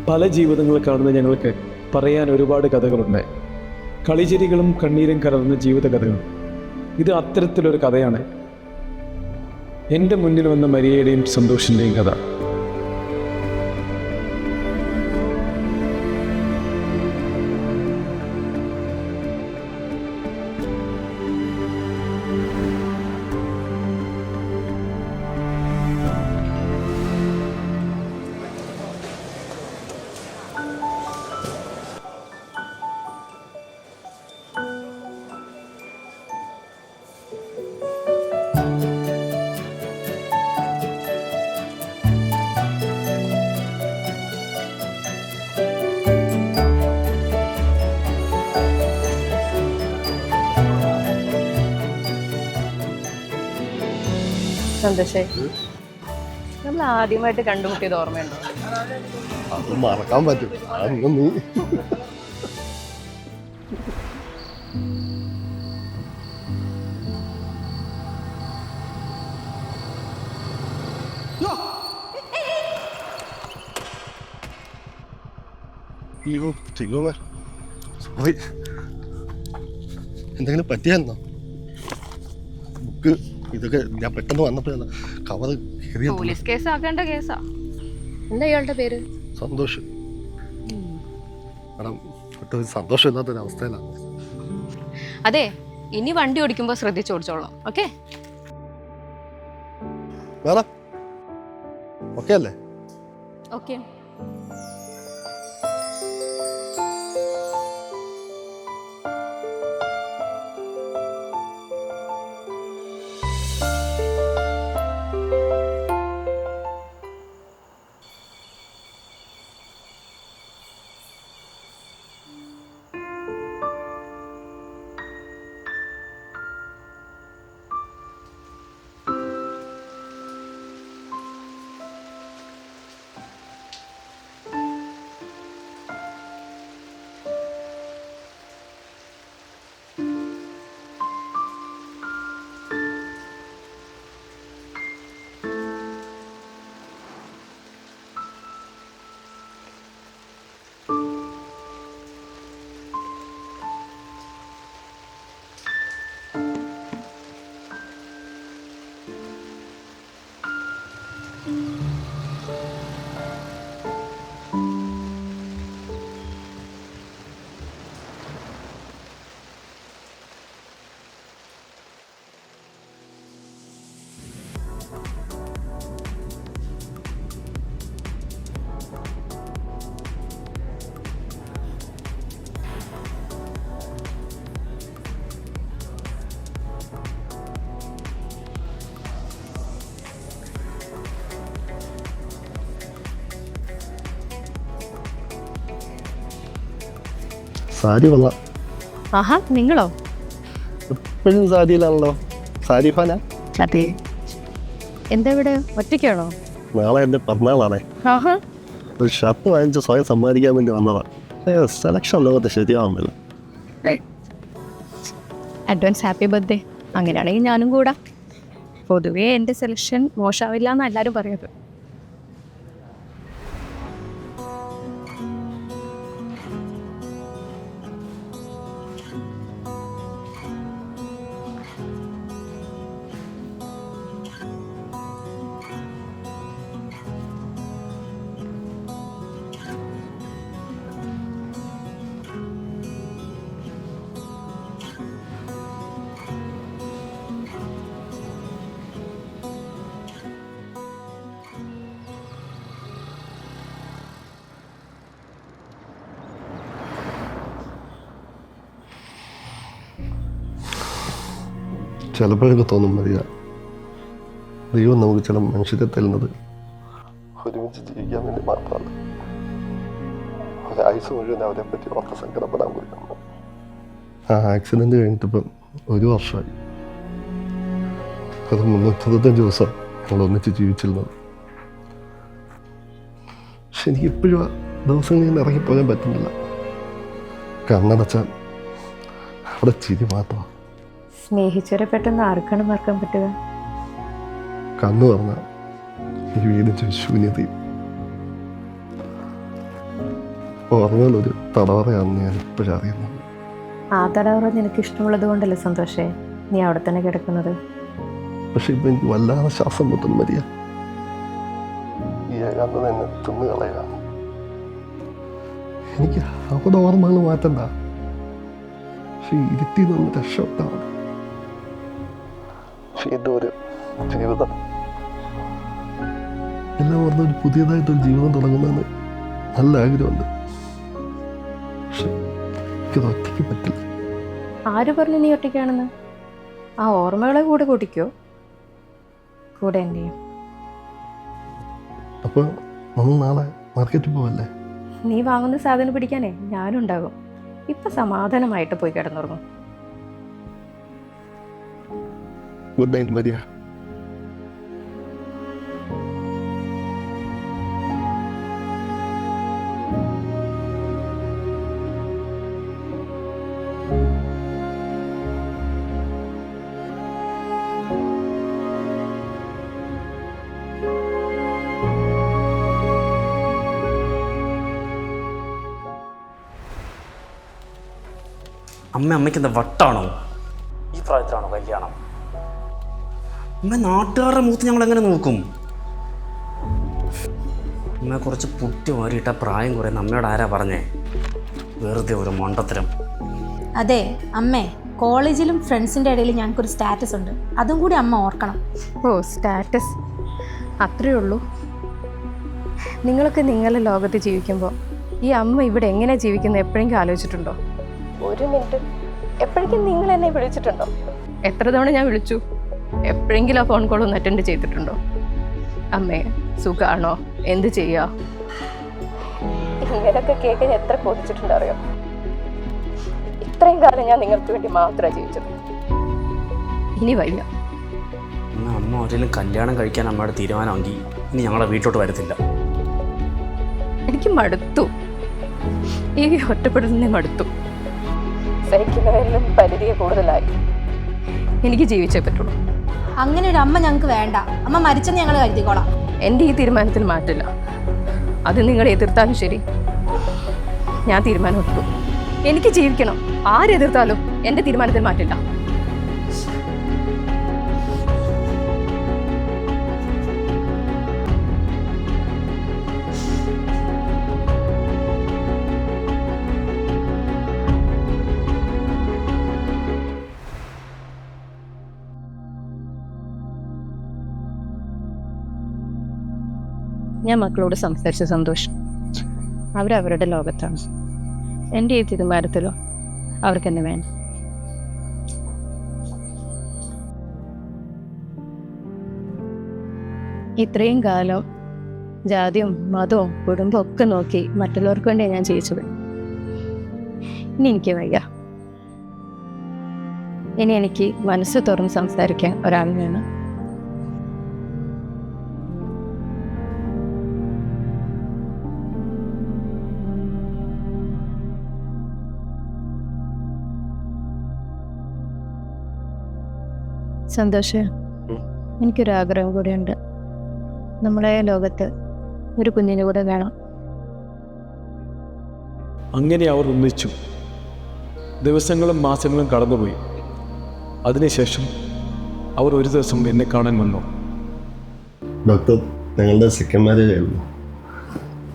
പല ജീവിതങ്ങൾ കാണുന്ന ഞങ്ങൾക്ക് പറയാൻ ഒരുപാട് കഥകളുണ്ട്. കളിചിരികളും കണ്ണീരും കലർന്ന ജീവിത കഥകൾ. ഇത് അത്തരത്തിലൊരു കഥയാണ്. എൻ്റെ മുന്നിൽ വന്ന മരിയയുടെയും സന്തോഷിൻ്റെയും കഥ. സന്തോഷേ, നമ്മൾ ആദ്യമായിട്ട് കണ്ടുമുട്ടിയത് ഓർമ്മയുണ്ടോ? അത് മറക്കാൻ പറ്റും. അന്ന് നീ സോറി, എന്തെങ്കിലും പറ്റിയായിരുന്നോ? ബുക്ക് ഇതൊക്കെ ഞാൻ പെട്ടെന്ന് വന്നപ്പോഴല്ല കവർ പോലീസ് കേസ് ആക്കേണ്ട കേസാ. എന്താ ഇയാളുടെ പേര്? സന്തോഷം. മാഡം ഒട്ടും സന്തോഷമില്ലാത്തൊരവസ്ഥയിലാണ്. അതെ, ഇനി വണ്ടി ഓടിക്കുമ്പോൾ ശ്രദ്ധിച്ചു ഓടിച്ചോളാം. ഓക്കെ മാഡം ഓക്കെ അല്ലേ? ഓക്കെ. സാരി കൊള്ളാം. ആഹാ, നിങ്ങളോ? എപ്പോഴും സാരിയിലാണല്ലോ. സാരി ഫാനാ? അതെ. എന്താ ഇവിടെ ഒറ്റയ്ക്കാണോ? നാളെ എൻ്റെ പിറന്നാളാണേ. ആഹാ, ഒരു ഷർട്ട് വാങ്ങിച്ച് സ്വയം സമ്മാനിക്കാൻ വേണ്ടി വന്നതാണ്. സെലക്ഷൻ ലോകത്ത് ശരിയാവുന്നില്ല. Advance happy birthday. അങ്ങനെയാണെങ്കിൽ ഞാനും കൂടാ. പൊതുവേ എൻ്റെ സെലക്ഷൻ മോശമാവില്ല എന്ന് എല്ലാവരും പറയുന്നത്. ചിലപ്പോഴൊക്കെ തോന്നും മതിയ ദൈവം നമുക്ക് ചില മനുഷ്യരെ തരുന്നത് ഒരുമിച്ച് ജീവിക്കാൻ വേണ്ടി മാത്രമാണ്. ഒരാഴ്ച മുഴുവൻ അവരെ പറ്റി ഓർത്ത് സങ്കടപ്പെടാൻ പോയിരുന്നു. ആ ആക്സിഡൻറ്റ് കഴിഞ്ഞിട്ടിപ്പം 1 വർഷമായി. അത് 365 ദിവസം ഞങ്ങൾ ഒന്നിച്ച് ജീവിച്ചിരുന്നത്. പക്ഷെ എനിക്കിപ്പോഴും ആ ദിവസങ്ങളിൽ നിന്ന് ഇറങ്ങിപ്പോകാൻ പറ്റുന്നില്ല. കണ്ണടച്ചാൽ അവിടെ ചിരി മാത്രമാണ്. സ്നേഹിച്ചവരെ പെട്ടെന്ന് ആർക്കാണ് മറക്കാൻ പറ്റുക? കണ്ണു പറഞ്ഞാൽ ഈ വീടിൻ്റെ ശൂന്യതയും ഓർമ്മകളൊരു തടവറയാണെന്ന് ഞാൻ ഇപ്പോഴും അറിയുന്നത്. ആ തടവറ നിനക്ക് ഇഷ്ടമുള്ളത് കൊണ്ടല്ലേ സന്തോഷേ നീ അവിടെ തന്നെ കിടക്കുന്നത്. പക്ഷെ ഇപ്പം എനിക്ക് വല്ലാതെ ശ്വാസം മുട്ടുന്നു മരിയ. ഈ ഏകാന്തത എന്നെ തിന്നു കളയുക. എനിക്ക് അവിടെ ഓർമ്മകൾ മാറ്റണ്ട, പക്ഷെ ഇരുത്തി നിന്ന് രക്ഷപ്പെട്ടാണ്. വീണ്ടും ഒരു ജീവിതം എല്ലാം ഓർമ്മ ഒരു പുതിയതായിട്ടൊരു ജീവിതം തുടങ്ങുന്നതെന്ന് നല്ല ആഗ്രഹമുണ്ട്. പക്ഷെ എനിക്കത് ഒറ്റയ്ക്ക് പറ്റില്ല. ആര് പറഞ്ഞു നീ ഒറ്റയ്ക്കാണെന്ന്? ആ ഓർമ്മകളെ കൂടെ കൂട്ടിക്കോ, കൂടെ എന്നെയും. അപ്പോൾ നമ്മൾ നാളെ മാർക്കറ്റിൽ പോവല്ലേ? നീ വാങ്ങുന്ന സാധനം പിടിക്കാനേ ഞാനും ഉണ്ടാകും. ഇപ്പം സമാധാനമായിട്ട് പോയി കിടന്നുറങ്ങും. Good night Maria. അമ്മയ്ക്ക് എന്താ വട്ടാണോ? ഈ പ്രായത്തിലാണോ കല്യാണം? അമ്മ നാട്ടുകാരുടെ മുഖത്ത് ഞങ്ങൾ എങ്ങനെ നോക്കും? അമ്മ കുറച്ച് പുട്ടി മാറിയിട്ട പ്രായം കുറയുന്ന അമ്മയോട് ആരാ പറഞ്ഞേ? വെറുതെ ഒരു മണ്ടത്തരം. അതെ അമ്മേ, കോളേജിലും ഫ്രണ്ട്സിൻ്റെ ഇടയിൽ ഞങ്ങൾക്കൊരു സ്റ്റാറ്റസ് ഉണ്ട്, അതും കൂടി അമ്മ ഓർക്കണം. ഓ സ്റ്റാറ്റസ്, അത്രയേ ഉള്ളൂ. നിങ്ങളൊക്കെ നിങ്ങളുടെ ലോകത്ത് ജീവിക്കുമ്പോൾ ഈ അമ്മ ഇവിടെ എങ്ങനെ ജീവിക്കുന്നത് എപ്പോഴെങ്കിലും ആലോചിച്ചിട്ടുണ്ടോ? ഒരു മിനിറ്റ് എപ്പോഴെങ്കിലും നിങ്ങൾ എന്നെ വിളിച്ചിട്ടുണ്ടോ? എത്ര തവണ ഞാൻ വിളിച്ചു? എപ്പോഴെങ്കിലും ആ ഫോൺ കോൾ ഒന്ന് അറ്റൻഡ് ചെയ്തിട്ടുണ്ടോ? അമ്മേ സുഖാണോ, എന്ത് ചെയ്യാ, ഇങ്ങനെയൊക്കെ കേൾക്കാൻ എത്ര കൊതിച്ചിട്ടുണ്ടോ അറിയോ? ഇത്രയും കാലം ഞാൻ നിങ്ങൾക്ക് വേണ്ടി മാത്രമാണ് ജീവിച്ചത്. ഇനി വയ്യ. അമ്മ ഒരിക്കലും കല്യാണം കഴിക്കാൻ അമ്മയുടെ തീരുമാനമെങ്കിൽ ഇനി ഞങ്ങളെ വീട്ടിലോട്ട് വരത്തില്ല. എനിക്ക് മടുത്തു, ഈ ഒറ്റപ്പെടുന്നതിനെ മടുത്തു. സഹിക്കുന്നവരിലും പരിധിയെ കൂടുതലായി. എനിക്ക് ജീവിച്ചേ പറ്റുള്ളൂ. അങ്ങനെ ഒരു അമ്മ ഞങ്ങൾക്ക് വേണ്ട. അമ്മ മരിച്ചെന്ന് ഞങ്ങൾ കരുതിക്കോളാം. എൻ്റെ ഈ തീരുമാനത്തിൽ മാറ്റില്ല. അത് നിങ്ങൾ എതിർത്താലും ശരി, ഞാൻ തീരുമാനമെടുത്തു. എനിക്ക് ജീവിക്കണം. ആരെതിർത്താലും എൻ്റെ തീരുമാനത്തിൽ മാറ്റില്ല. ഞാൻ മക്കളോട് സംസാരിച്ച സന്തോഷം. അവരവരുടെ ലോകത്താണ്. എൻ്റെ ഈ തീരുമാനത്തിലോ അവർക്ക് എന്നെ വേണം. ഇത്രയും കാലം ജാതിയും മതവും കുടുംബവും ഒക്കെ നോക്കി മറ്റുള്ളവർക്ക് വേണ്ടിയാണ് ഞാൻ ജീവിച്ചത്. ഇനി എനിക്ക് വയ്യ. ഇനി എനിക്ക് മനസ്സ് തുറന്ന് സംസാരിക്കാൻ ഒരാൾ വേണം. സന്തോഷം, എനിക്കൊരാഗ്രഹം കൂടെയുണ്ട്. നമ്മുടെ ലോകത്ത് ഒരു കുഞ്ഞിനെ കൂടെ വേണം. അങ്ങനെ അവർ ഒന്നിച്ചു. ദിവസങ്ങളും മാസങ്ങളും കടന്നുപോയി. അതിനുശേഷം അവർ ഒരു ദിവസം എന്നെ കാണാൻ വന്നു. ഡോക്ടർ, ഞങ്ങളുടെ സെക്കൻഡ് മാരേജ് ആയിരുന്നു.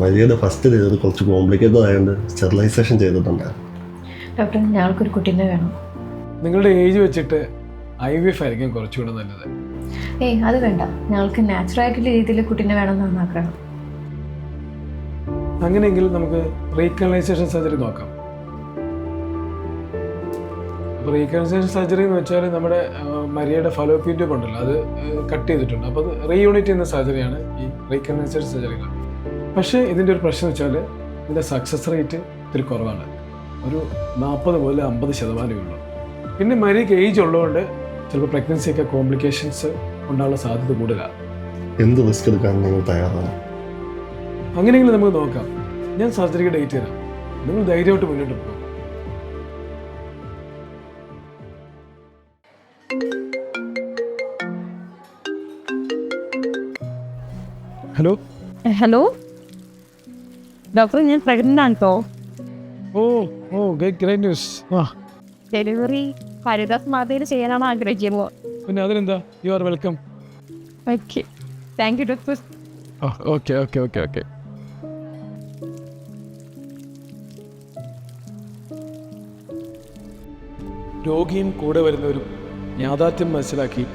മരിയയുടെ ഫസ്റ്റ് ചെയ്തത് കുറച്ച് കോംപ്ലിക്കേറ്റഡ് ആയതുകൊണ്ട് സ്റ്റെറിലൈസേഷൻ ചെയ്തിട്ടുണ്ടായിരുന്നു. ഡോക്ടർ, ഞങ്ങൾക്കൊരു കുട്ടീനെ വേണം. നിങ്ങളുടെ ഏജ് വെച്ചിട്ട് IVF ആയിരിക്കും കുറച്ചുകൂടെ നല്ലത്. ഏയ് അത് വേണ്ട, ഞങ്ങൾക്ക് നാച്ചുറായിട്ടുള്ള രീതിയിൽ കുട്ടീനെ വേണമെന്നാണ് ആഗ്രഹം. അങ്ങനെയെങ്കിൽ നമുക്ക് റീകണലൈസേഷൻ സർജറി നോക്കാം. അപ്പോൾ റീകണലൈസേഷൻ സർജറി എന്ന് വെച്ചാൽ നമ്മുടെ മരിയയുടെ ഫലോപ്പിയൻ ട്യൂബ് ഉണ്ടല്ലോ, അത് കട്ട് ചെയ്തിട്ടുണ്ട്. അപ്പോൾ അത് റീയൂണിറ്റ് ചെയ്യുന്ന സർജറിയാണ് ഈ റീകണലൈസേഷൻ സർജറികൾ. പക്ഷേ ഇതിൻ്റെ ഒരു പ്രശ്നം വെച്ചാൽ ഇതിൻ്റെ സക്സസ് റേറ്റ് ഇത്തിരി കുറവാണ്. ഒരു 40 മുതൽ 50% ഉള്ളൂ. പിന്നെ മരിയയ്ക്ക് ഏജ് ഉള്ളതുകൊണ്ട് ചിലപ്പോൾ പ്രഗ്നൻസിയൊക്കെ കോംപ്ലിക്കേഷൻസ് ഉണ്ടാകാനുള്ള സാധ്യത കൂടുതലാണ്. എന്ത് റിസ്ക് എടുക്കാൻ നിങ്ങൾ തയ്യാറാണ്? അങ്ങനെയെങ്കിലും നമുക്ക് നോക്കാം. ഞാൻ സർജറിക്ക് ഡേറ്റ് തരാം. നിങ്ങൾ ധൈര്യമായിട്ട് മുന്നോട്ട് പോകും. ഹലോ, ഡോക്ടർ ഞാൻ പ്രഗ്നൻ്റ് ആണ് കേട്ടോ. Oh oh great news. ആ ഡെലിവറി ഹരിദാസ് മാതയിൽ ചെയ്യാനാണ് ആഗ്രഹിക്കുന്നത്. പിന്നെ അതിനെന്താ, you are welcome. Okay, thank you doctor. Okay okay okay okay. രോഗിയും കൂടെ വരുന്നവരും യാഥാർത്ഥ്യം മനസ്സിലാക്കി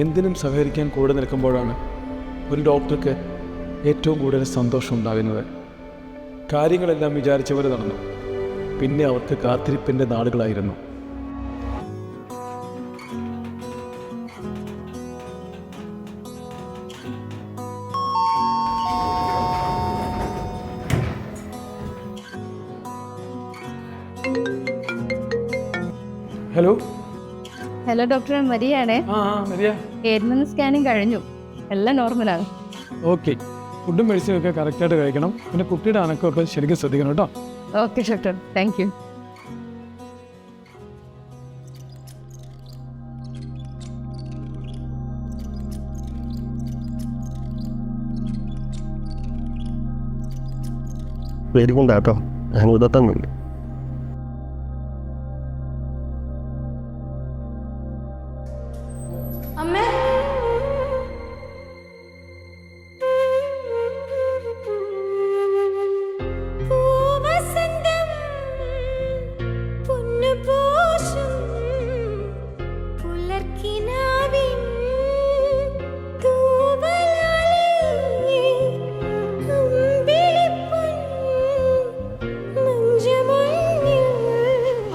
എന്തിനും സഹകരിക്കാൻ കൂടെ നിൽക്കുമ്പോഴാണ് ഒരു ഡോക്ടർക്ക് ഏറ്റവും കൂടുതൽ സന്തോഷം ഉണ്ടാകുന്നത്. കാര്യങ്ങളെല്ലാം വിചാരിച്ചവരെ നടന്നു. പിന്നെ അവർക്ക് കാത്തിരിപ്പിൻ്റെ നാളുകളായിരുന്നു. ഹലോ. ഹലോ ഡോക്ടർ, മരിയാണേ. ആ മരിയ. 7 സ്കാനിങ് കഴിഞ്ഞു, എല്ലാം നോർമലാണ്. ഓക്കെ, ഫുഡും മെഡിസിനും ഒക്കെ കറക്റ്റായിട്ട് കഴിക്കണം. പിന്നെ കുട്ടിയുടെ അനക്കമൊക്കെ ശരിക്കും ശ്രദ്ധിക്കണം കേട്ടോ. Okay doctor, thank you. പേടിക്കൊണ്ടാട്ടോ, ഞാൻ ഉദത്തുന്നുണ്ട്. അമ്മേ,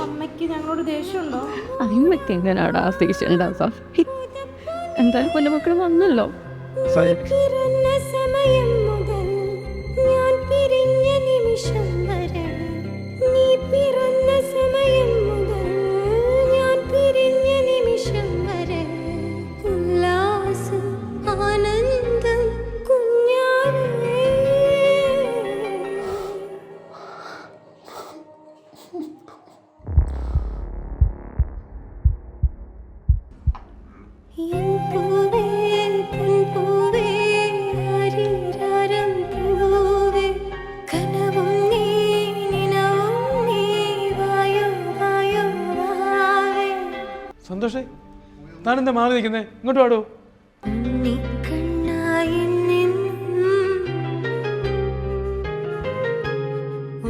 അമ്മയ്ക്ക് ഞങ്ങളോട് ദേഷ്യമുണ്ടോ? അമ്മയ്ക്ക് എങ്ങനെയാണ് ആ ദേഷ്യം ഉണ്ടാകാം? എന്തായാലും കുഞ്ഞുമക്കൾ വന്നല്ലോ. പിറന്ന സമയം മുതൽ ഞാൻ പിരിഞ്ഞ നിമിഷം വരെ, നീ പിറന്ന സമയം മുതൽ ഞാൻ പിരിഞ്ഞ നിമിഷം വരെ, ഉല്ലാസം ആനന്ദം കുഞ്ഞാവേ. എൻ പൂവേ പൂവേ ആരിരാരം പൂവേ, കനവും നീ നിനവും നീ, വായോ വായോ വാവേ. സന്തോഷേ, താനെന്താ മാറി നിൽക്കുന്നേ? ഇങ്ങോട്ട് പാടൂ. ഉണ്ണിക്കണ്ണായി നിന്നും,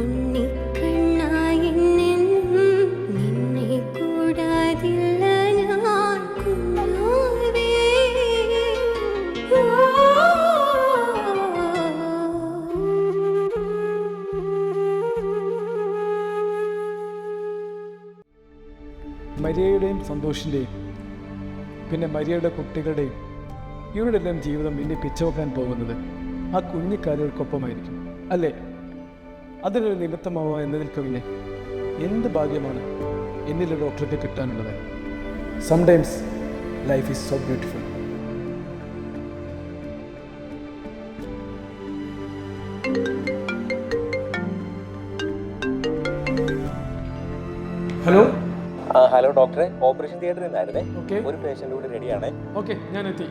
ഉണ്ണിക്കണ്ണായി നിന്നും, നിന്നെ കൂടാതില്ല ഞാൻ കുഞ്ഞാവേ. മരിയയുടെയും സന്തോഷിൻ്റെയും പിന്നെ മരിയയുടെ കുട്ടികളുടെയും ഇവരുടെ എല്ലാം ജീവിതം ഇനി പിച്ചവെക്കാൻ പോകുന്നത് ആ കുഞ്ഞിക്കാലുകൾക്കൊപ്പമായിരിക്കും, അല്ലേ? അതിനൊരു നിമിത്തമാവുക എന്നതിൽ കവിഞ്ഞ് എന്ത് ഭാഗ്യമാണ് എന്നിലെ ഡോക്ടർക്ക് കിട്ടാനുള്ളത്. Sometimes life is so beautiful. Hello. Hello ഡോക്ടറെ, ഓപ്പറേഷൻ തിയേറ്ററിൽ നിന്നായിരുന്നേ. ഓക്കെ ഒരു പേഷ്യൻ്റ് കൂടി റെഡിയാണേ. ഓക്കെ, ഞാൻ എത്തി.